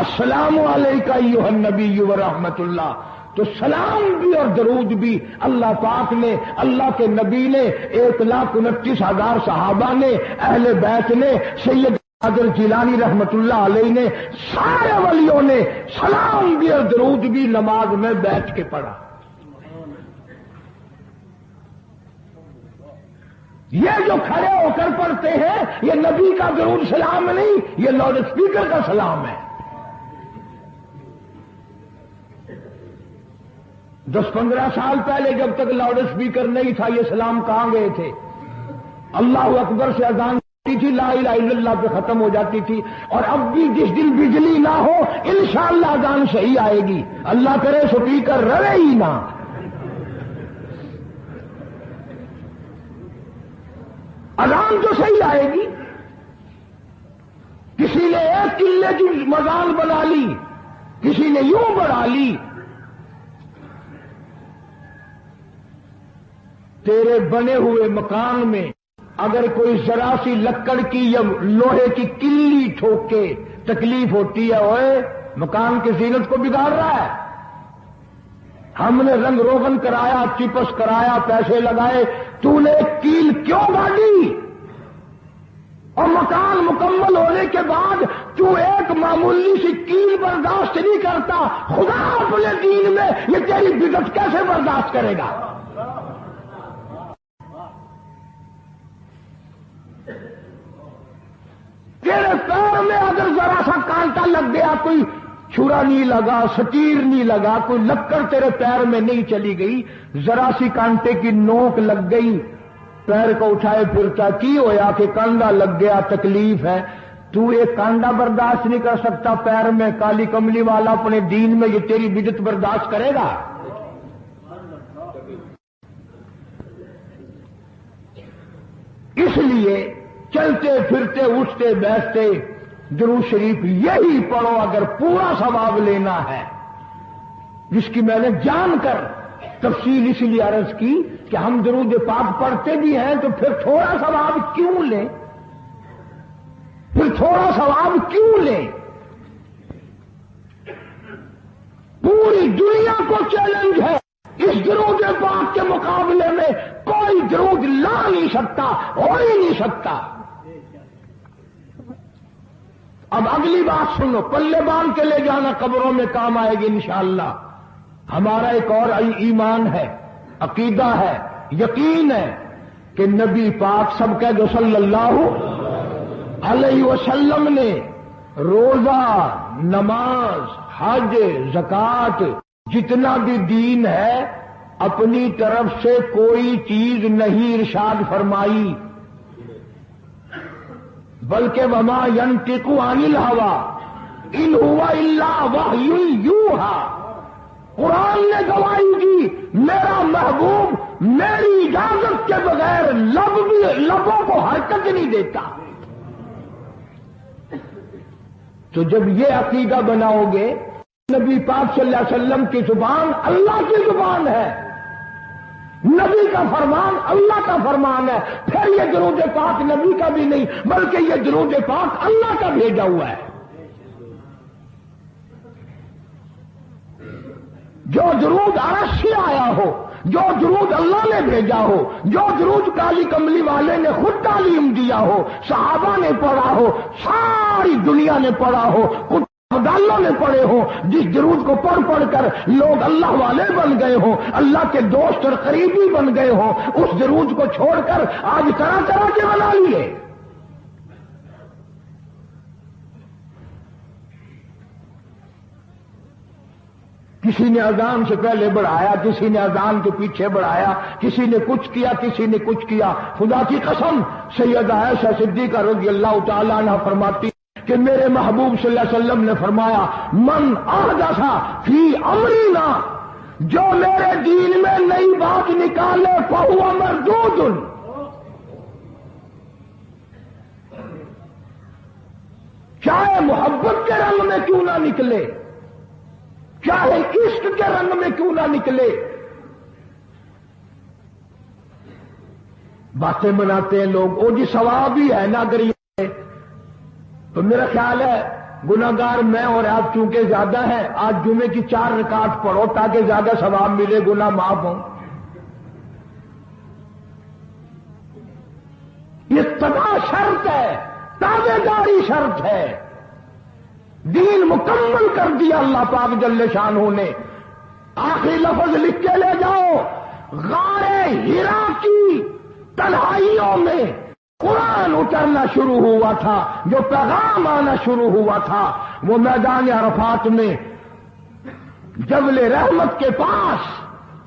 السلام علیکہ ایھا النبی ورحمۃ اللہ، تو سلام بھی اور درود بھی اللہ پاک نے، اللہ کے نبی نے، 1,29,000 صحابہ نے، اہل بیت نے، سید قادر جیلانی رحمت اللہ علیہ نے، سارے ولیوں نے سلام بھی اور درود بھی نماز میں بیٹھ کے پڑھا۔ یہ جو کھڑے ہو کر پڑھتے ہیں یہ نبی کا درود سلام نہیں، یہ لاؤڈ اسپیکر کا سلام ہے۔ 10-15 سال پہلے جب تک لاؤڈ اسپیکر نہیں تھا یہ سلام کہاں گئے تھے؟ اللہ اکبر سے اذان ہوتی تھی، لا الہ الا اللہ پہ ختم ہو جاتی تھی. اور اب بھی جس دن بجلی نہ ہو انشاءاللہ اذان صحیح آئے گی. اللہ کرے اسپیکر رہے ہی نہ. اذان تو صحیح آئے گی. کسی نے 1 کلے کی مزان بنا لی، کسی نے یوں بڑھا لی. تیرے بنے ہوئے مکان میں اگر کوئی ذرا سی لکڑ کی یا لوہے کی کلی ٹھوک کے تکلیف ہوتی ہے، اوئے مکان کی زینت کو بگاڑ رہا ہے. ہم نے رنگ روغن کرایا، چپس کرایا، پیسے لگائے، تو نے ایک کیل کیوں گاڑی؟ اور مکان مکمل ہونے کے بعد تو ایک معمولی سی کیل برداشت نہیں کرتا. خدا اپنے دین میں یہ تیری بدعت کیسے برداشت کرے گا؟ تیرے پیر میں اگر ذرا سا کانٹا لگ گیا، کوئی چھرا نہیں لگا، سٹیر نہیں لگا، کوئی لکڑ تیرے پیر میں نہیں چلی گئی، ذرا سی کانٹے کی نوک لگ گئی، پیر کو اٹھائے پھرتا کی ہویا کہ کانڈا لگ گیا، تکلیف ہے. تو ایک کانڈا برداشت نہیں کر سکتا پیر میں، کالی کملی والا اپنے دین میں یہ تیری بدعت برداشت کرے گا؟ اس لیے چلتے پھرتے اٹھتے بیٹھتے درود شریف یہی پڑھو اگر پورا ثواب لینا ہے. جس کی میں نے جان کر تفصیل اس لیے عرض کی کہ ہم درود پاک پڑھتے بھی ہیں تو پھر تھوڑا ثواب کیوں لیں؟ پھر تھوڑا ثواب کیوں لیں؟ پوری دنیا کو چیلنج ہے، اس درود پاک کے مقابلے میں کوئی درود لا نہیں سکتا، ہو ہی نہیں سکتا. اب اگلی بات سنو، پلے باندھ کے لے جانا قبروں میں کام آئے گی انشاءاللہ. ہمارا ایک اور ایمان ہے، عقیدہ ہے، یقین ہے کہ نبی پاک سب کہہ دو صلی اللہ علیہ وسلم نے روزہ، نماز، حج، زکوٰۃ جتنا بھی دین ہے اپنی طرف سے کوئی چیز نہیں ارشاد فرمائی، بلکہ وما ينطق عن الهوى ان هو الا وحی یوحی. قرآن نے گواہی دی میرا محبوب میری اجازت کے بغیر لبوں کو حرکت نہیں دیتا. تو جب یہ عقیدہ بناؤ گے، نبی پاک صلی اللہ علیہ وسلم کی زبان اللہ کی زبان ہے، نبی کا فرمان اللہ کا فرمان ہے، پھر یہ درود پاک نبی کا بھی نہیں بلکہ یہ درود پاک اللہ کا بھیجا ہوا ہے. جو درود عرش سے آیا ہو، جو درود اللہ نے بھیجا ہو، جو درود کالی کملی والے نے خود تعلیم دیا ہو، صحابہ نے پڑھا ہو، ساری دنیا نے پڑھا ہو، ابدالوں نے پڑھے ہوں، جس درود کو پڑھ پڑھ کر لوگ اللہ والے بن گئے ہوں، اللہ کے دوست اور قریبی بن گئے ہوں، اس درود کو چھوڑ کر آج طرح طرح کے بنا لیے. کسی نے اذان سے پہلے بڑھایا، کسی نے اذان کے پیچھے بڑھایا، کسی نے کچھ کیا، کسی نے کچھ کیا. خدا کی قسم سیدہ عائشہ صدیقہ رضی اللہ تعالی عنہ فرماتی کہ میرے محبوب صلی اللہ علیہ وسلم نے فرمایا من احدث فی امرنا، جو میرے دین میں نئی بات نکالے فہو مردود. چاہے محبت کے رنگ میں کیوں نہ نکلے، چاہے عشق کے رنگ میں کیوں نہ نکلے. باتیں بناتے ہیں لوگ، او جی ثواب ہی ہے نا اگر یہ، تو میرا خیال ہے گناہگار میں اور آپ چونکہ زیادہ ہیں، آج جمعے کی 4 رکعت پڑھو تاکہ زیادہ ثواب ملے، گناہ معاف ہوں. یہ تباہ شرط ہے، تابع داری شرط ہے. دین مکمل کر دیا اللہ پاک جل شانہ نے. آخری لفظ لکھ کے لے جاؤ، غار ہرا کی تنہائیوں میں قرآن اترنا شروع ہوا تھا، جو پیغام آنا شروع ہوا تھا وہ میدان عرفات میں جبل رحمت کے پاس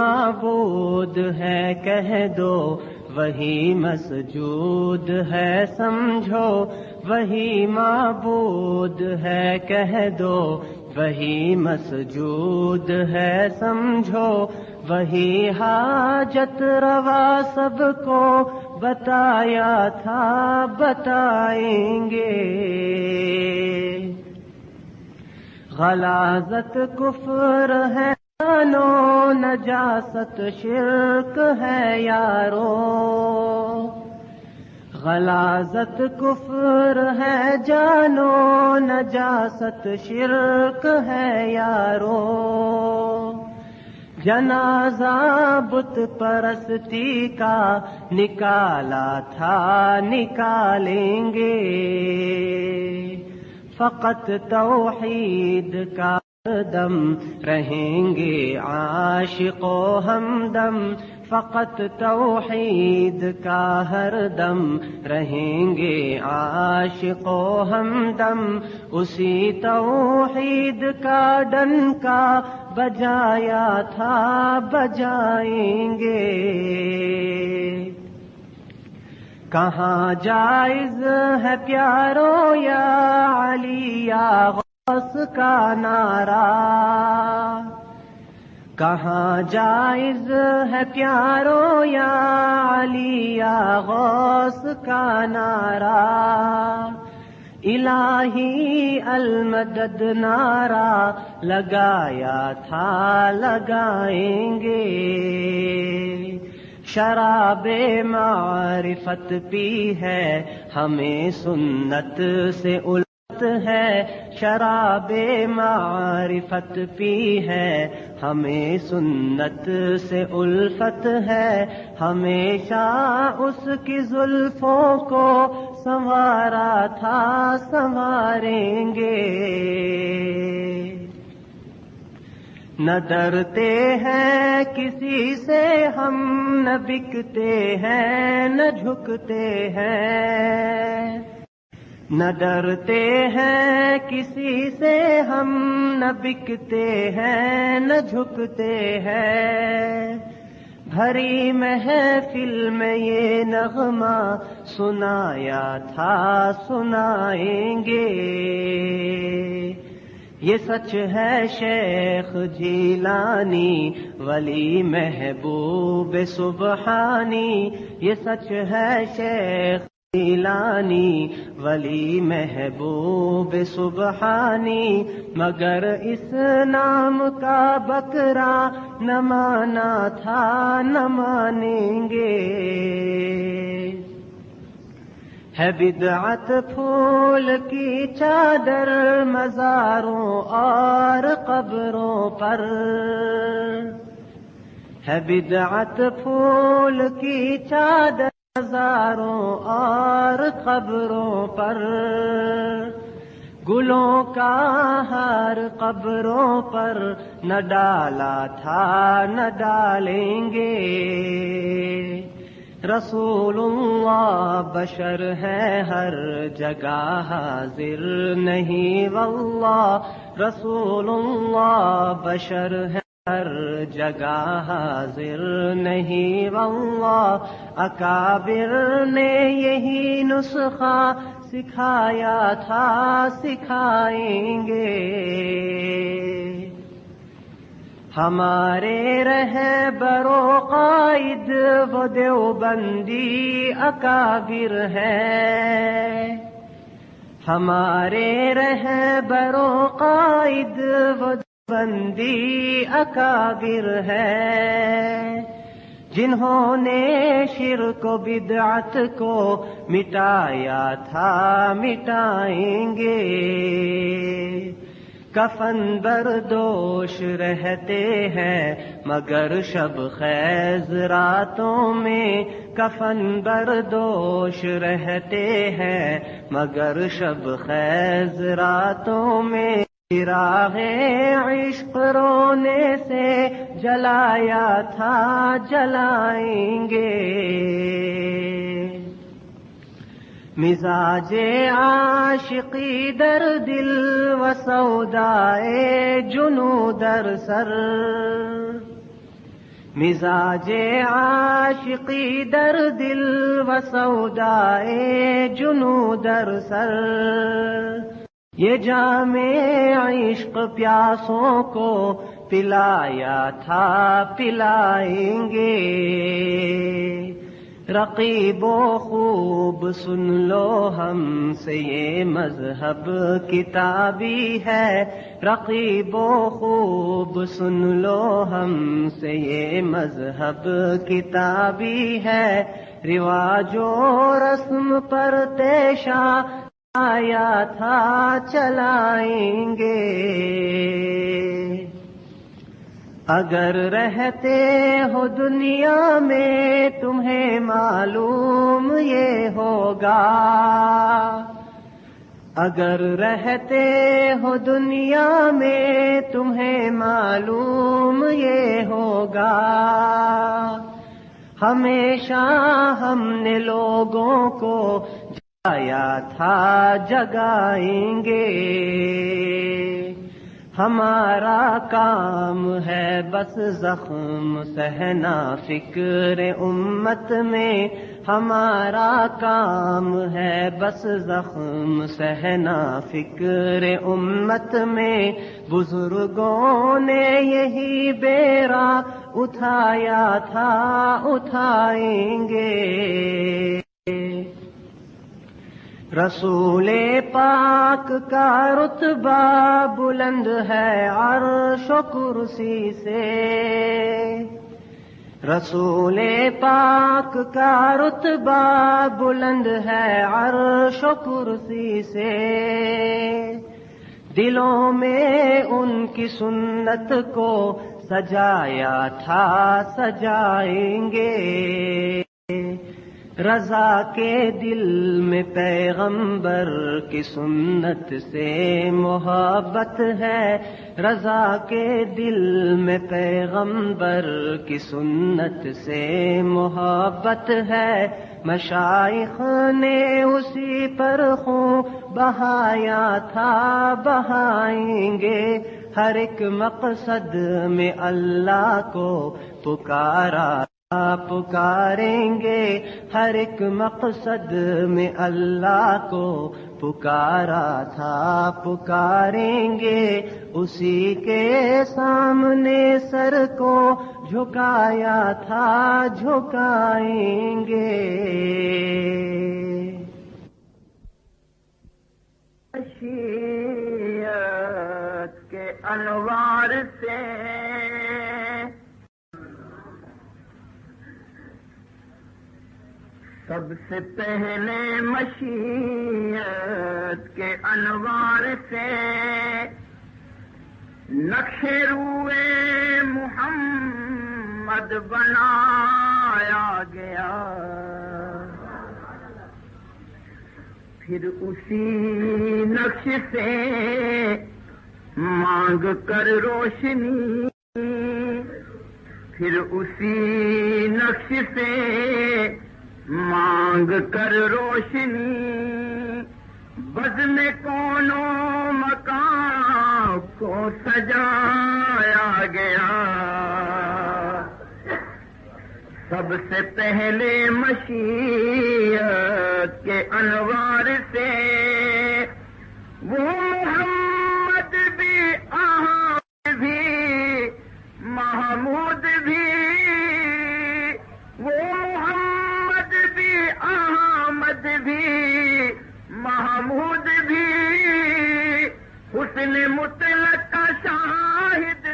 معبود ہے کہہ دو وہی مسجود ہے سمجھو، وہی معبود ہے کہہ دو وہی مسجود ہے سمجھو، وہی حاجت روا سب کو بتایا تھا بتائیں گے۔ غلاظت کفر ہے جانو، نجاست شرک ہے یارو، غلاظت کفر ہے جانو، نجاست شرک ہے یارو، جنازہ بت پرستی کا نکالا تھا نکالیں گے، فقط توحید کا دم رہیں گے عاشق و ہمدم، فقط توحید کا ہر دم رہیں گے عاشق و ہمدم، اسی توحید کا ڈنکا بجایا تھا بجائیں گے۔ کہاں جائز ہے پیارو یا علی یا غوث کا نعرہ، کہاں جائز ہے پیارو یا علی یا غوث کا نعرہ، الہی المدد نعرہ لگایا تھا لگائیں گے، شراب معرفت پی ہے ہمیں سنت سے الفت ہے، شراب معرفت پی ہے ہمیں سنت سے الفت ہے، ہمیشہ اس کی زلفوں کو سنوارا تھا سنواریں گے، نہ ڈرتے ہیں کسی سے ہم نہ بکتے ہیں نہ جھکتے ہیں، نہ ڈرتے ہیں کسی سے ہم نہ بکتے ہیں نہ جھکتے ہیں، بھری محفل میں یہ نغمہ سنایا تھا سنائیں گے، یہ سچ ہے شیخ جیلانی ولی محبوب سبحانی، یہ سچ ہے شیخ جیلانی ولی محبوب سبحانی، مگر اس نام کا بکرا نہ مانا تھا نہ مانیں گے، ہے بدعت پھول کی چادر مزاروں اور قبروں پر، ہے بدعت پھول کی چادر مزاروں اور قبروں پر، گلوں کا ہار قبروں پر نہ ڈالا تھا نہ ڈالیں گے، رسول اللہ بشر ہے ہر جگہ حاضر نہیں واللہ، رسول اللہ بشر ہے ہر جگہ حاضر نہیں واللہ، اکابر نے یہی نسخہ سکھایا تھا سکھائیں گے، ہمارے رہبر و قائد وہ دیوبندی اکابر ہے، ہمارے رہبر و قائد وہ دیوبندی اکابر ہے، جنہوں نے شرک و بدعت کو مٹایا تھا مٹائیں گے، کفن بردوش رہتے ہیں مگر شب خیز راتوں میں، کفن بردوش رہتے ہیں مگر شب خیز راتوں میں، چراغ عشق رونے سے جلایا تھا جلائیں گے، مزاج عاشقی در دل و سودائے جنو در سر، مزاج عاشقی در دل و سودائے جنو در سر، یہ جام عشق پیاسوں کو پلایا تھا پلائیں گے۔ رقیب و خوب سن لو ہم سے یہ مذہب کتابی ہے، رقیب و خوب سن لو ہم سے یہ مذہب کتابی ہے۔ رواج و رسم پر تیشا آیا تھا چلائیں گے، اگر رہتے ہو دنیا میں تمہیں معلوم یہ ہوگا، اگر رہتے ہو دنیا میں تمہیں معلوم یہ ہوگا، ہمیشہ ہم نے لوگوں کو جگایا تھا جگائیں گے۔ ہمارا کام ہے بس زخم سہنا فکر امت میں، ہمارا کام ہے بس زخم سہنا فکر امت میں۔ بزرگوں نے یہی بیڑا اٹھایا تھا اٹھائیں گے۔ رسول پاک کا رتبہ بلند ہے عرش و کرسی سے، رسول پاک کا رتبہ بلند ہے عرش و کرسی سے۔ دلوں میں ان کی سنت کو سجایا تھا سجائیں گے۔ رضا کے دل میں پیغمبر کی سنت سے محبت ہے، رضا کے دل میں پیغمبر کی سنت سے محبت ہے۔ مشائخ نے اسی پر خون بہایا تھا بہائیں گے۔ ہر ایک مقصد میں اللہ کو پکارا پکاریں گے، ہر ایک مقصد میں اللہ کو پکارا تھا پکاریں گے۔ اسی کے سامنے سر کو جھکایا تھا جھکائیں گے۔ مشیت کے انوار سے سب سے پہلے مشیت کے انوار سے نقش روئے محمد بنایا گیا، پھر اسی نقش سے مانگ کر روشنی، پھر اسی نقش سے مانگ کر روشنی، بزم کونو مکان کو سجایا گیا۔ سب سے پہلے مشیت کے انوار سے وہ محمد بھی احمد بھی محمود بھی، وہ محمد بھی احمد بھی محمود بھی، حسن مطلق کا شاہد